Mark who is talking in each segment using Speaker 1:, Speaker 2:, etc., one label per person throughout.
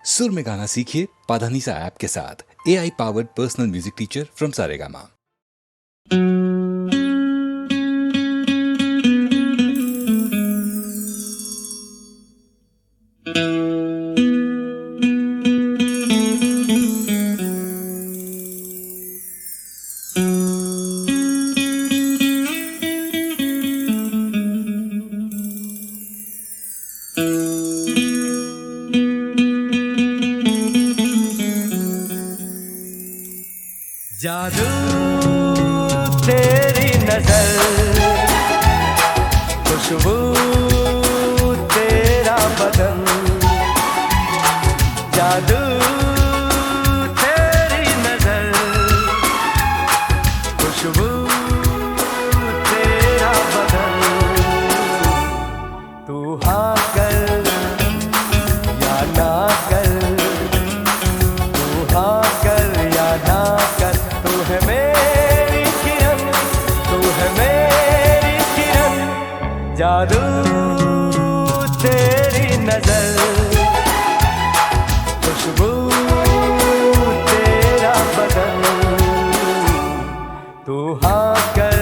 Speaker 1: सुर में गाना सीखिए पाधानीसा ऐप के साथ। AI powered personal music teacher from Saregama.
Speaker 2: जादू तेरी नजर, खुशबू तेरा बदन, जादू तेरी नजर, खुशबू तेरा बदन। तू हाँ कर या ना कर, तू हाँ कर या ना कर, तू है मेरी किरण, तू है मेरी किरण। जादू तेरी नजर, खुशबू तेरा बदन। तू हाँ कर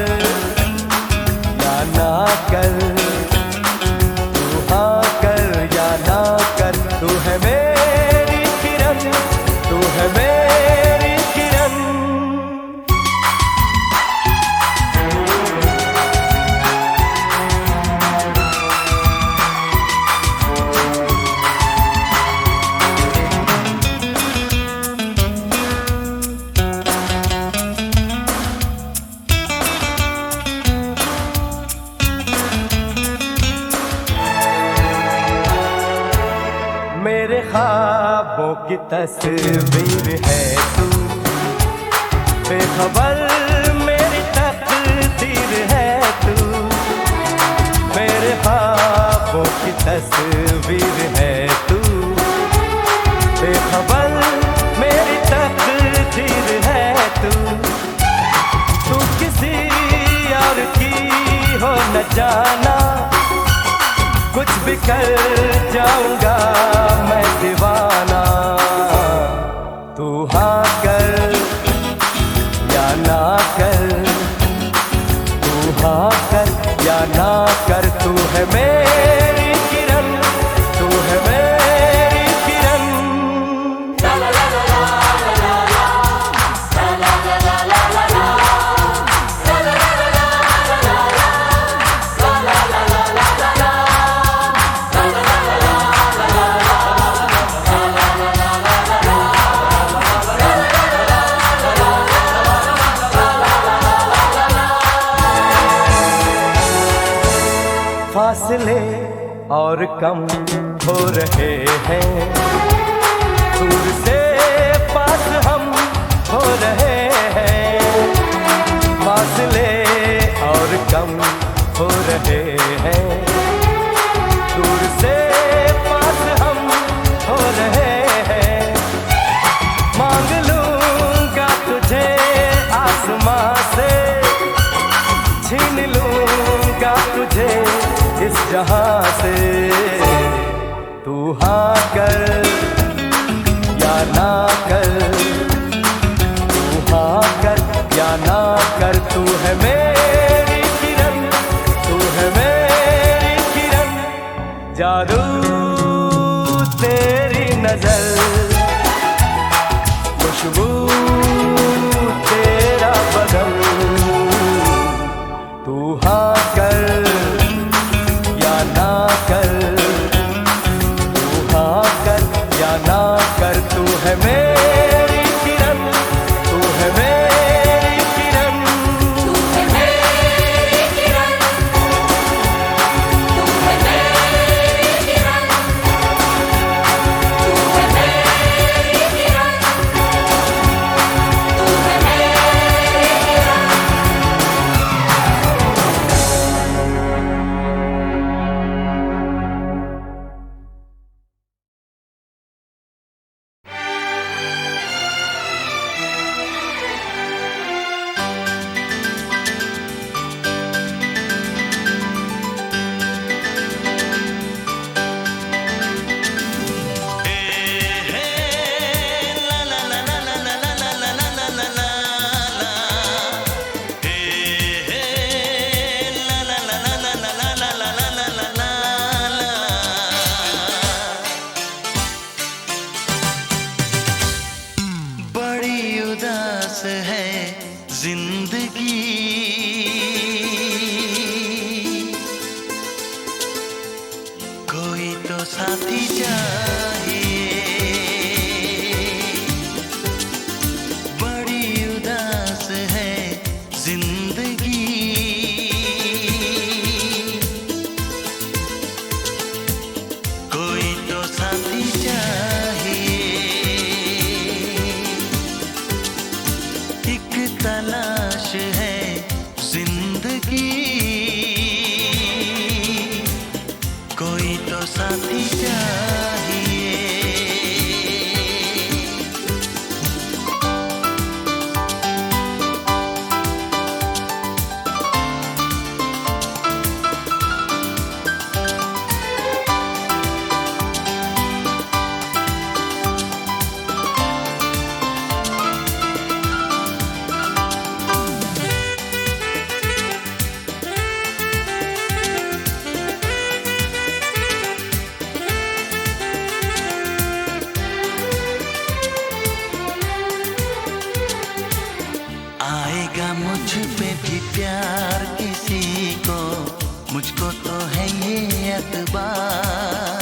Speaker 2: या ना कर, तू हाँ कर या ना कर, तू है मेरी किरण, तू है मेरी किरण। मेरे ख्वाबों की तस्वीर है तू, बेखबर मेरी तकदीर है तू। मेरे ख्वाबों की तस्वीर है तू, बेखबर मेरी तकदीर है तू। तू किसी और की हो न जाना, कुछ भी कर जाऊंगा मैं दीवाना। तू हाँ कर या ना कर, तू हाँ कर या ना कर, तू है मेरी किरण, तू है मेरी किरण। फासले और कम हो रहे हैं, दूर से पास हम हो रहे हैं। फासले और कम हो रहे हैं, दूर से पास हम हो रहे हैं। मांग लूंगा तुझे आसमां से, छीन लूंगा तुझे इस जहां से। तू हाँ कर या ना कर, तू हाँ कर या ना कर, तू है मेरी किरण, तू है मेरी किरण। जादू तेरी नजर, खुशबू तेरा बदन। तू हाँ कर या ना कर, तू हाँ कर या ना कर, तू है मेरी किरण, तू है मेरी किरण।
Speaker 3: तू है मेरी किरण, तू है मेरी किरण, तू है मेरी किरण, तू है मेरी किरण।
Speaker 4: है जिंदगी, कोई तो साथी चाहिए। बड़ी उदास है जिंदगी, कोई तो साथी चाहिए। एक तलाश है जिंदगी, कोई तो साथी चाहिए। आएगा मुझ पे भी प्यार किसी को, मुझको तो है ये एतबार।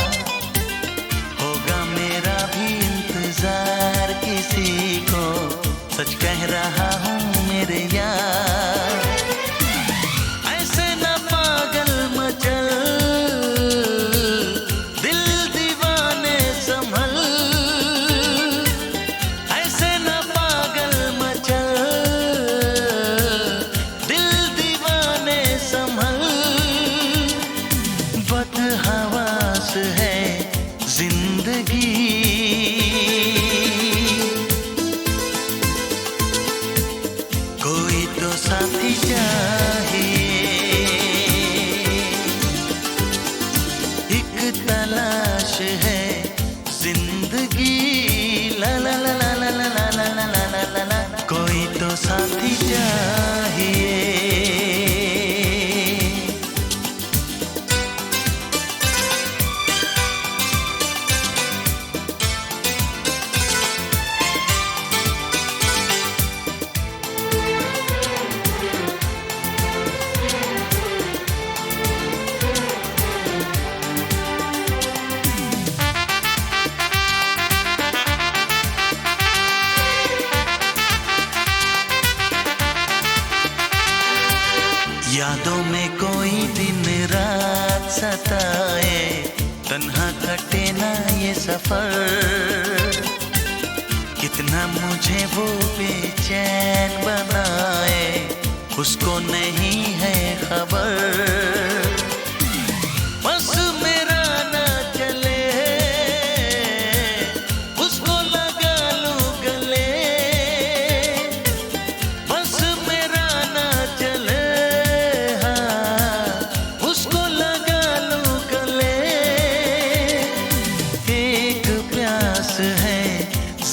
Speaker 4: होगा मेरा भी इंतजार किसी को, सच कह रहा हूँ मेरे यार। ऐसे ना पागल मचल, दिल दीवाने संभल। ऐसे ना पागल मचल, बदहवास है जिंदगी, कोई तो साथी चाहिए। एक तलाश है जिंदगी, ला ला ला ला ला ला ला ला ला ला ला ला, कोई तो साथी चाहिए। यादों में कोई दिन रात सताए, तन्हा कटे ना ये सफर। कितना मुझे वो बेचैन बनाए, उसको नहीं है खबर। बस मेरा ना चले, उसको लगा लूं गले। बस मेरा ना चले, उसको लगा लूं गले। एक प्यास है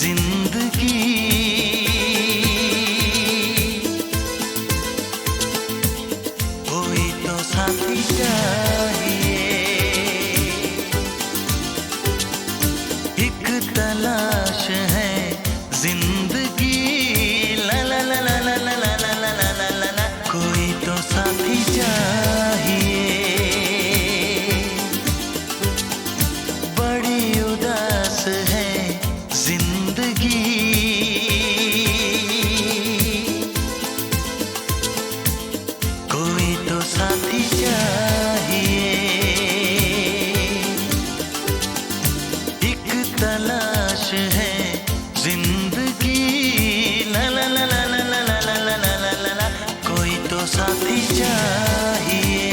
Speaker 4: जिंदगी, कोई तो साथी चाहिए। एक तलाश है जिंदगी, ला ला ला ला ला ला ला ला ला ला ला ला ला, कोई तो साथी चाहिए। बड़ी उदास है जिंदगी, कोई तो साथी चाहिए। एक तलाश है जिंदगी, ला ला ला ला ला ला ला ला ला ला ला ला, कोई तो साथी चाहिए।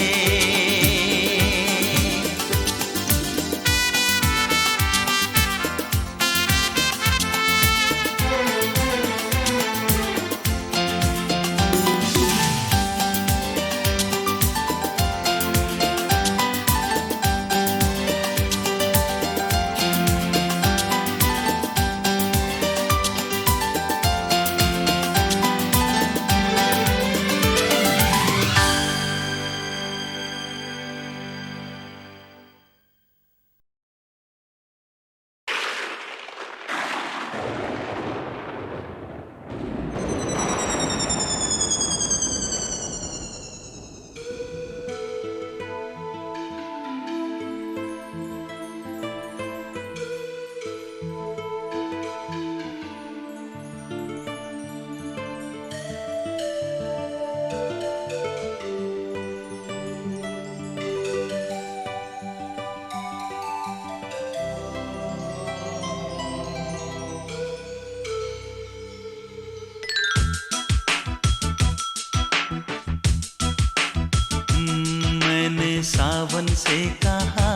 Speaker 4: सावन से कहा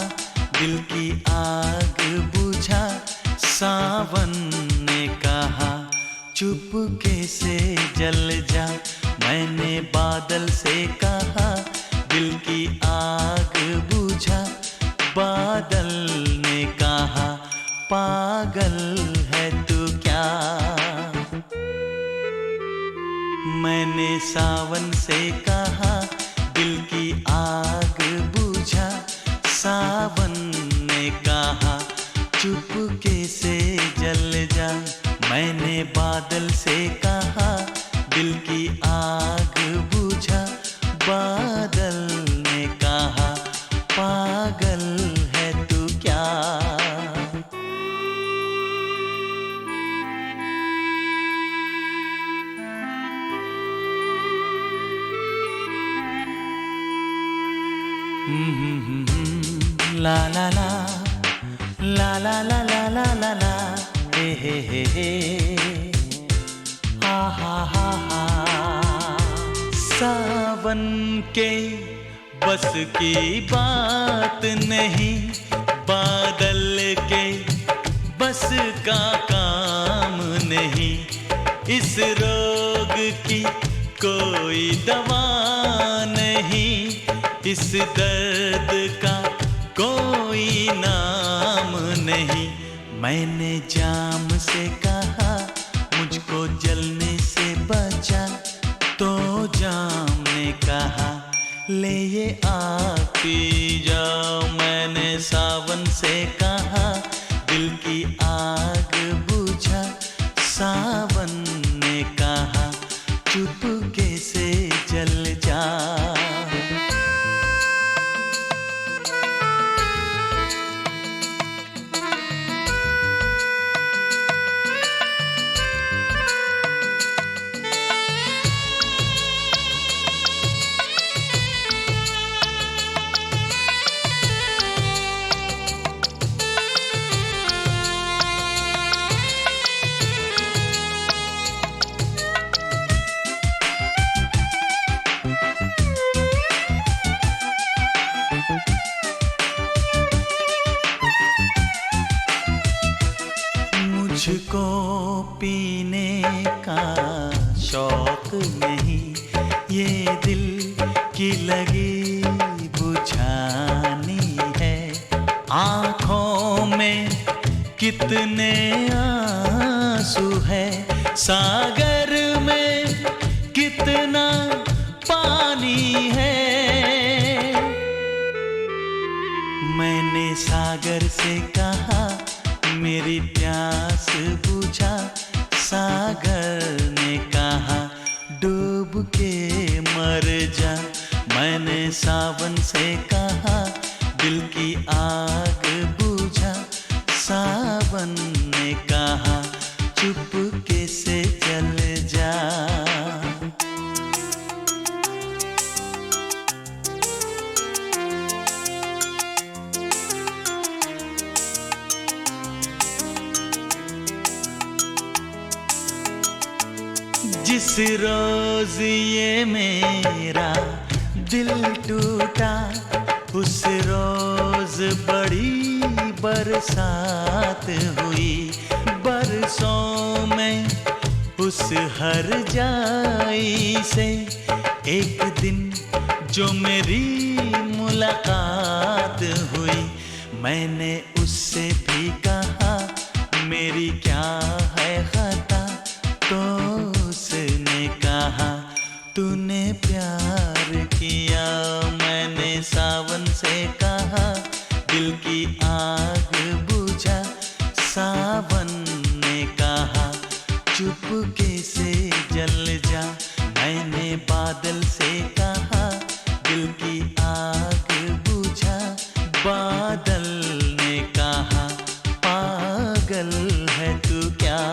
Speaker 4: दिल की आग बुझा, सावन ने कहा चुपके से जल जा। मैंने बादल से कहा दिल की आग बुझा, बादल ने कहा पागल है तू क्या। मैंने सावन से कहा दिल की आग बुझा, सावन ने कहा चुपके से जल जा। मैंने बादल से कहा दिल की आग बुझा, बादल ने कहा पागल है तू क्या। ला ला ला ला ला ला ला ला ला ला हे हा हा हा हा। सावन के बस की बात नहीं, बादल के बस का काम नहीं। इस रोग की कोई दवा नहीं, इस दर्द का कोई नाम नहीं। मैंने जाम से कहा मुझको जलने से बचा, तो जाम ने कहा ले ये आग पी जाओ। मैंने सावन से कहा दिल की आग बुझा, सावन ने कहा चुपके से जल जा। मुझको पीने का शौक नहीं, ये दिल की लगी बुझानी है। आँखों में कितने आंसू है, सागर में कितना पानी है। मैंने सागर से कहा मेरी प्यास बुझा, सागर ने कहा डूब के मर जा। मैंने सावन से कहा दिल की आग बुझा, सावन ने कहा चुपके से जल जा। जिस रोज ये मेरा दिल टूटा, उस रोज बड़ी बरसात हुई। बरसों में उस हर जाई से एक दिन जो मेरी मुलाकात हुई। मैंने उससे भी कहा मेरी क्या है खता, तो उसने कहा तूने प्यार किया। मैंने सावन से कहा दिल की आग बुझा, सावन ने कहा चुपके से जल जा। मैंने बादल से कहा दिल की आग बुझा, बादल ने कहा पागल है तू क्या।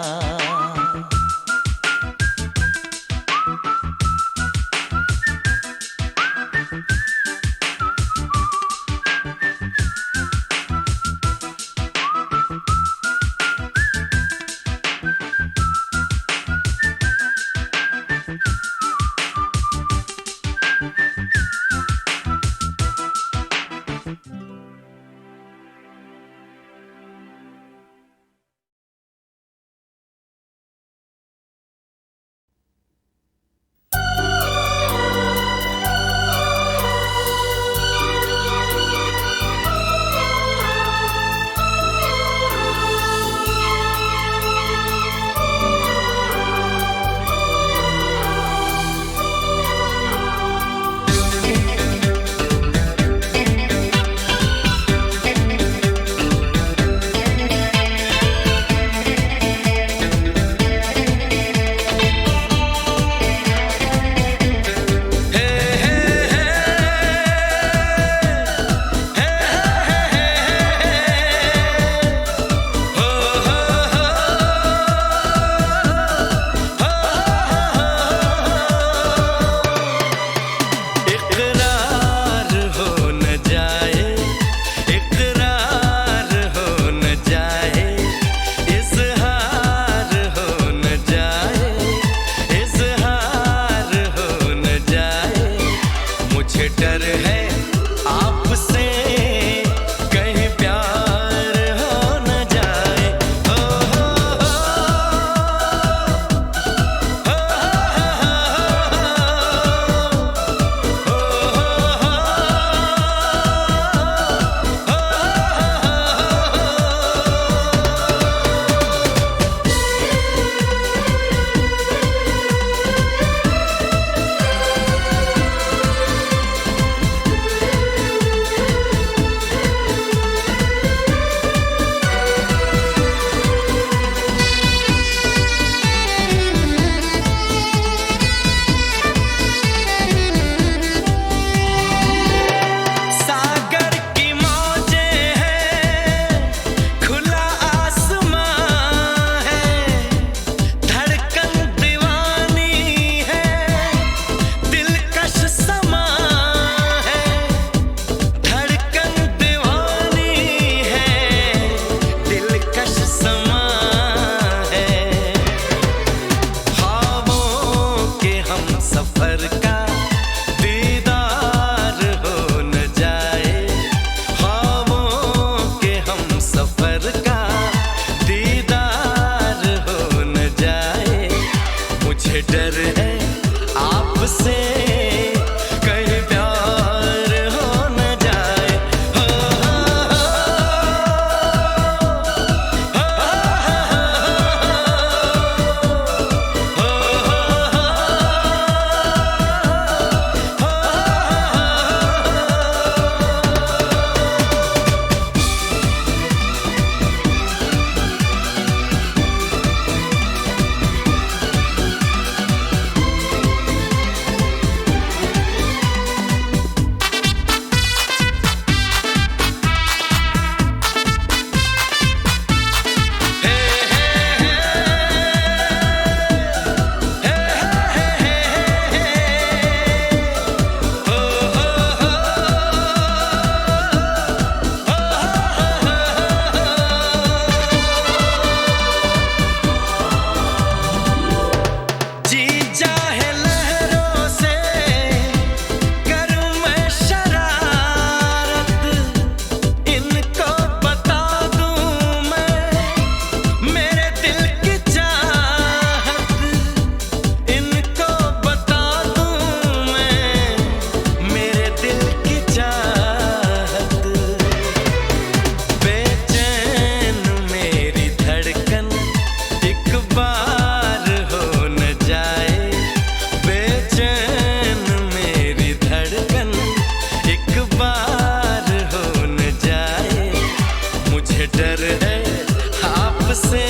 Speaker 4: आपसे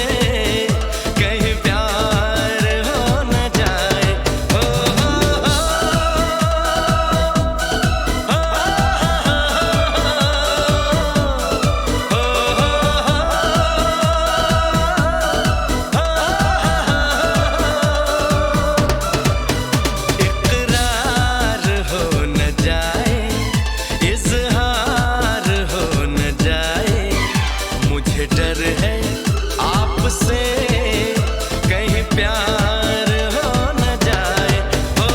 Speaker 4: कहीं प्यार हो न जाए। हो इकरार हो न जाए, इज़हार हो न जाए, मुझे डर है आपसे कहीं प्यार हो न जाए। हो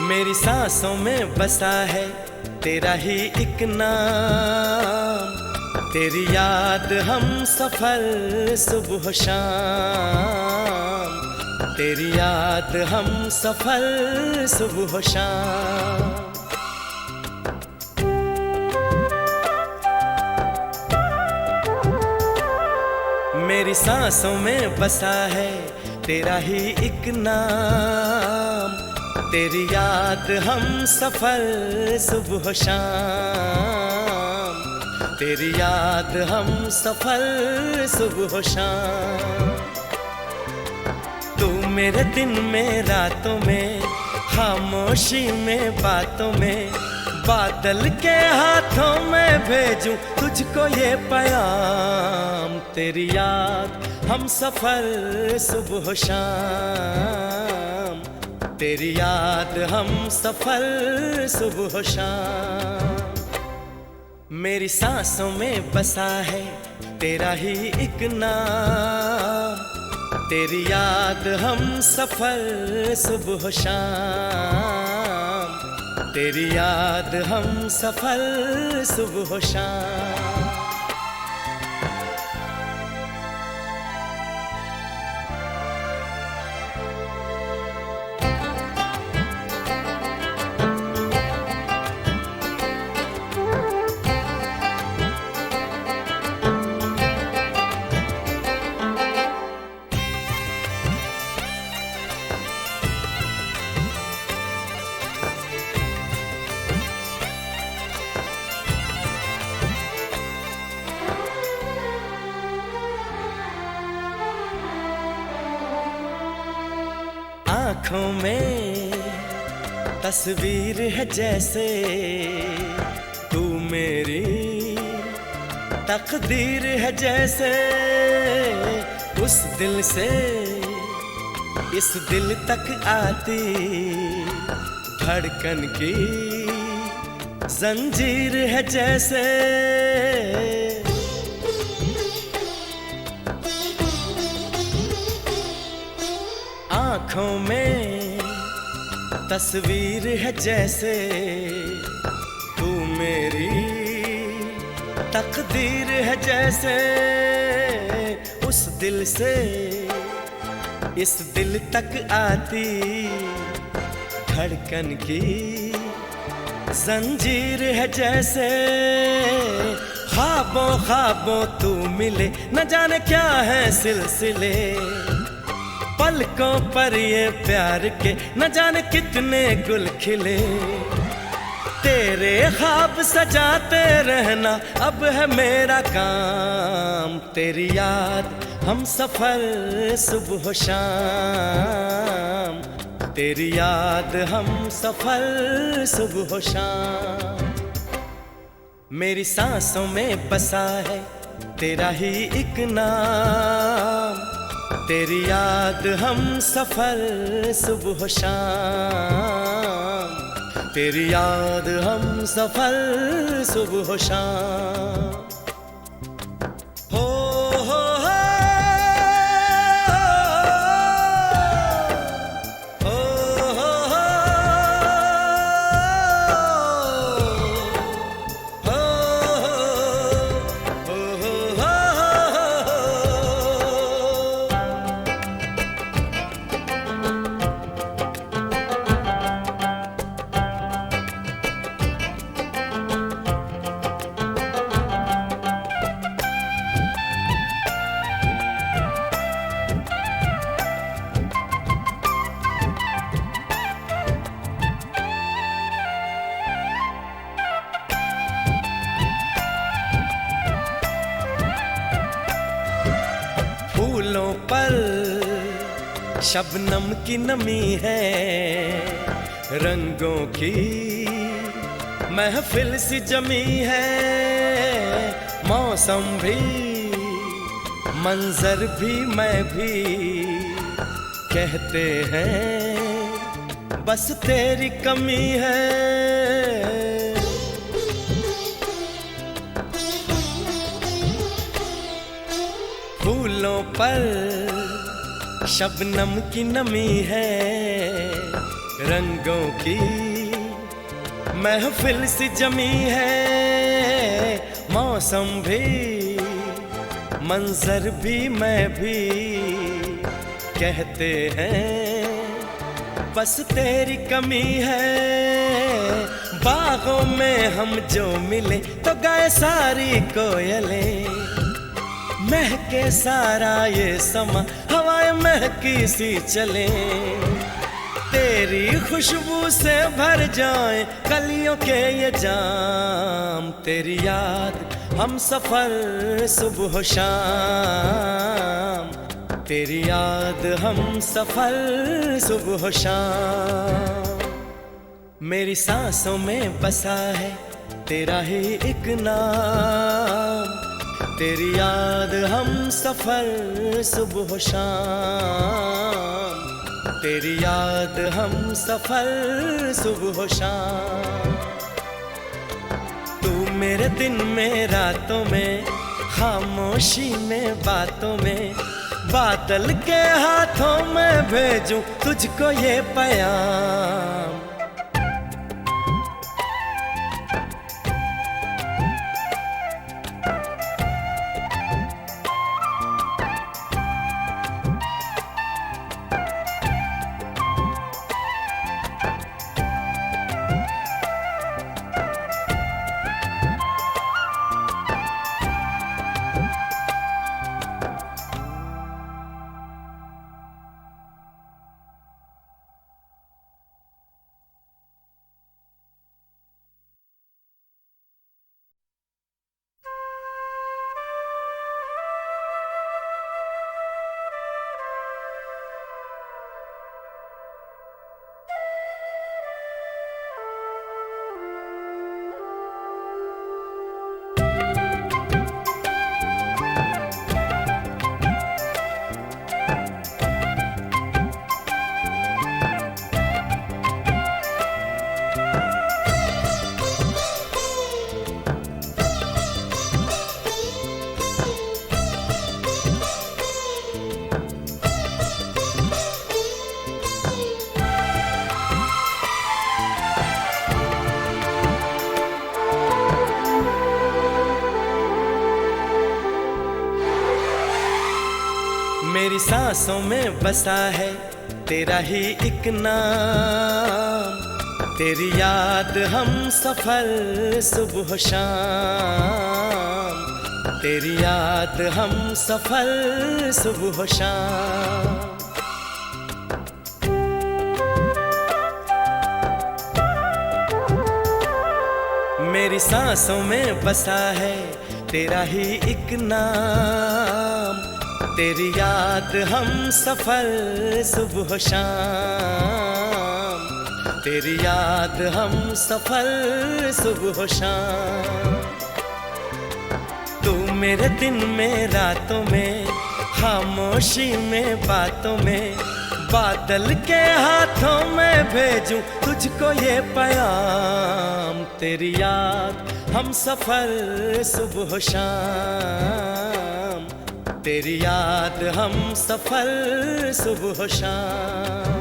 Speaker 4: मेरी सांसों में बसा है तेरा ही एक नाम, तेरी याद हम सफर सुबह शाम, तेरी याद हम सफर सुबह शाम। मेरी सांसों में बसा है तेरा ही एक नाम, तेरी याद हम सफर सुबह शाम, तेरी याद हम सफर सुबह शाम। तू मेरे दिन में रातों में, खामोशी में बातों में, बादल के हाथों में भेजूं तुझको ये पैगाम। तेरी याद हम सफर सुबह शाम, तेरी याद हम सफर सुबह शाम। मेरी सांसों में बसा है तेरा ही एक नाम, तेरी याद हम सफर सुबह शाम, तेरी याद हम सफर सुबह शाम। आँखों में तस्वीर है जैसे तू मेरी तकदीर है जैसे, उस दिल से इस दिल तक आती धड़कन की जंजीर है जैसे। आँखों में तस्वीर है जैसे तू मेरी तकदीर है जैसे, उस दिल से इस दिल तक आती धड़कन की जंजीर है जैसे। ख्वाबों ख्वाबों तू मिले न जाने क्या है सिलसिले,
Speaker 2: पलकों पर ये प्यार के न जाने कितने गुल खिले। तेरे ख्वाब सजाते रहना अब है मेरा काम। तेरी याद हम सफर सुबह शाम। तेरी याद हम सफर सुबह शाम। मेरी सांसों में बसा है तेरा ही एक नाम। तेरी याद हम सफर सुबह शाम। तेरी याद हम सफर सुबह शाम। हो हो हो हो हो हो फूलों पर शबनम की नमी है। रंगों की महफिल सी जमी है। मौसम भी मंजर भी मैं भी कहते हैं बस तेरी कमी है। फूलों पर शबनम की नमी है। रंगों की महफिल सी जमी है। मौसम भी मंजर भी मैं भी कहते हैं बस तेरी कमी है। बागों में हम जो मिले तो गाए सारी कोयलें। महके सारा ये समा हवाएं महकी सी चले। तेरी खुशबू से भर जाए कलियों के ये जाम। तेरी याद हम सफर सुबह शाम। तेरी याद हम सफर सुबह शाम। मेरी सांसों में बसा है तेरा ही एक नाम। तेरी याद हम सफर सुबह शाम। तेरी याद हम सफर सुबह शाम। तू मेरे दिन में रातों में खामोशी में बातों में बादल के हाथों में भेजूं तुझको ये पैगाम। मेरी सांसों में बसा है तेरा ही एक नाम। तेरी याद हम सफर सुबह शाम। तेरी याद हम सफर सुबह शाम। मेरी सांसों में बसा है तेरा ही एक नाम, तेरी याद हम सफर सुबह शाम, तेरी याद हम सफर सुबह शाम। तू मेरे दिन में रातों में, खामोशी में बातों में, बादल के हाथों में भेजूं तुझको ये पैगाम, तेरी याद हम सफर सुबह शाम, तेरी याद हम सफर सुबह शाम।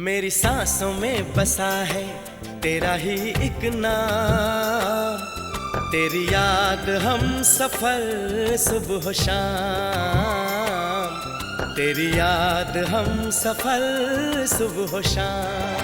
Speaker 2: मेरी सांसों में बसा है तेरा ही एक नाम, तेरी याद हम सफर सुबह शाम, तेरी याद हम सफर सुबह शाम।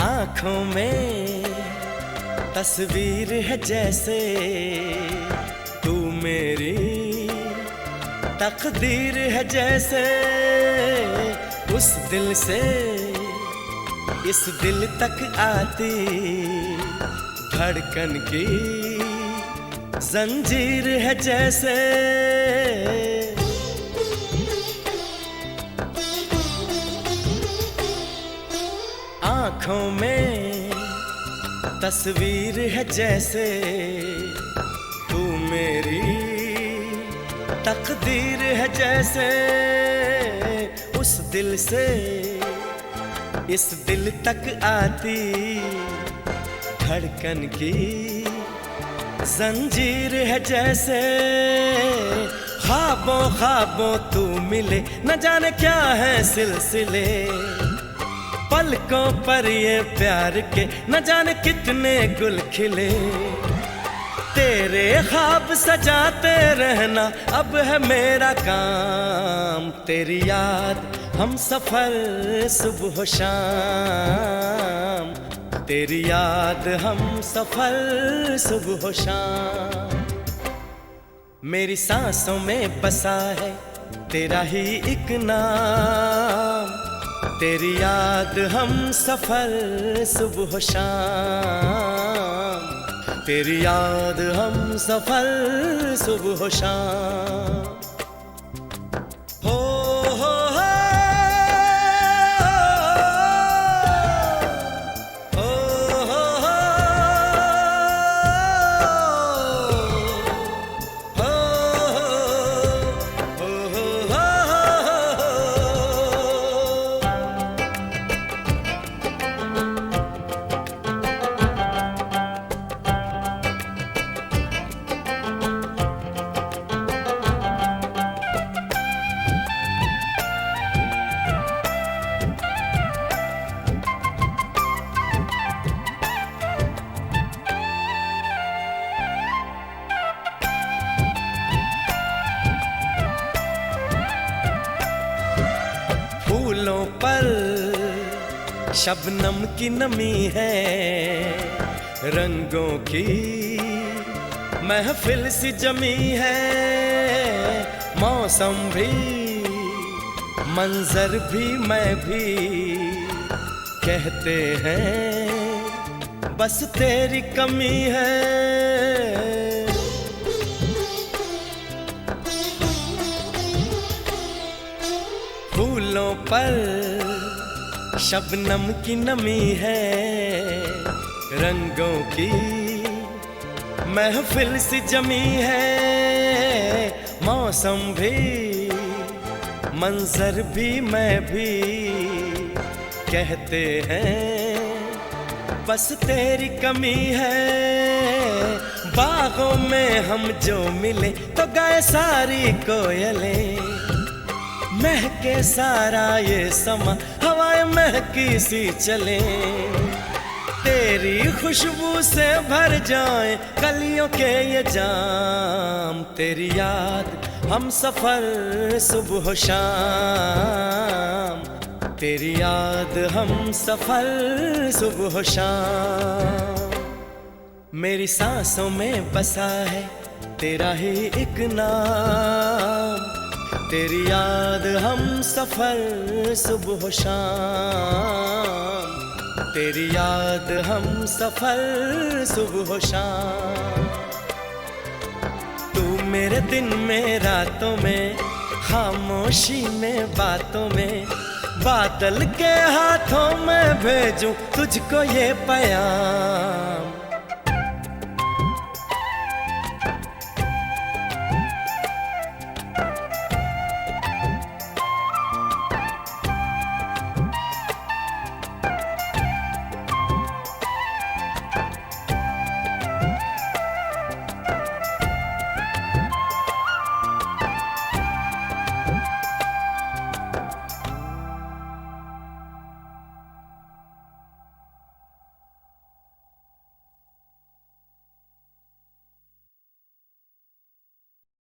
Speaker 2: आँखों में तस्वीर है जैसे तू मेरी तकदीर है जैसे, उस दिल से इस दिल तक आती धड़कन की जंजीर है जैसे। आँखों में तस्वीर है जैसे तू मेरी तकदीर है जैसे, उस दिल से इस दिल तक आती धड़कन की जंजीर है जैसे। ख्वाबों ख्वाबों तू मिले न जाने क्या है सिलसिले, पलकों पर ये प्यार के न जाने कितने गुल खिले, तेरे ख्वाब सजाते रहना अब है मेरा काम, तेरी याद हम सफर सुबह शाम, तेरी याद हम सफर सुबह शाम। मेरी सांसों में बसा है तेरा ही एक नाम, तेरी याद हम सफर सुबह शाम, तेरी याद हम सफर सुबह शाम। हो हो हो, हो हो हो, हो हो हो हो। फूलों पर शबनम की नमी है, रंगों की महफिल सी जमी है, मौसम भी मंजर भी मैं भी कहते हैं बस तेरी कमी है। फूलों पर शबनम की नमी है, रंगों की महफिल सी जमी है, मौसम भी मंजर भी मैं भी कहते हैं बस तेरी कमी है। बागों में हम जो मिले तो गाए सारी कोयलें, महके सारा ये समा, हवाएं महकी सी चले, तेरी खुशबू से भर जाए कलियों के ये जाम। तेरी याद हम सफर सुबह शाम, तेरी याद हम सफर सुबह शाम। मेरी सांसों में बसा है तेरा ही एक नाम, तेरी याद हम सफर सुबह शाम, तेरी याद हम सफर सुबह शाम। तू मेरे दिन में रातों में, खामोशी में बातों में, बादल के हाथों में भेजूं तुझको ये प्याम।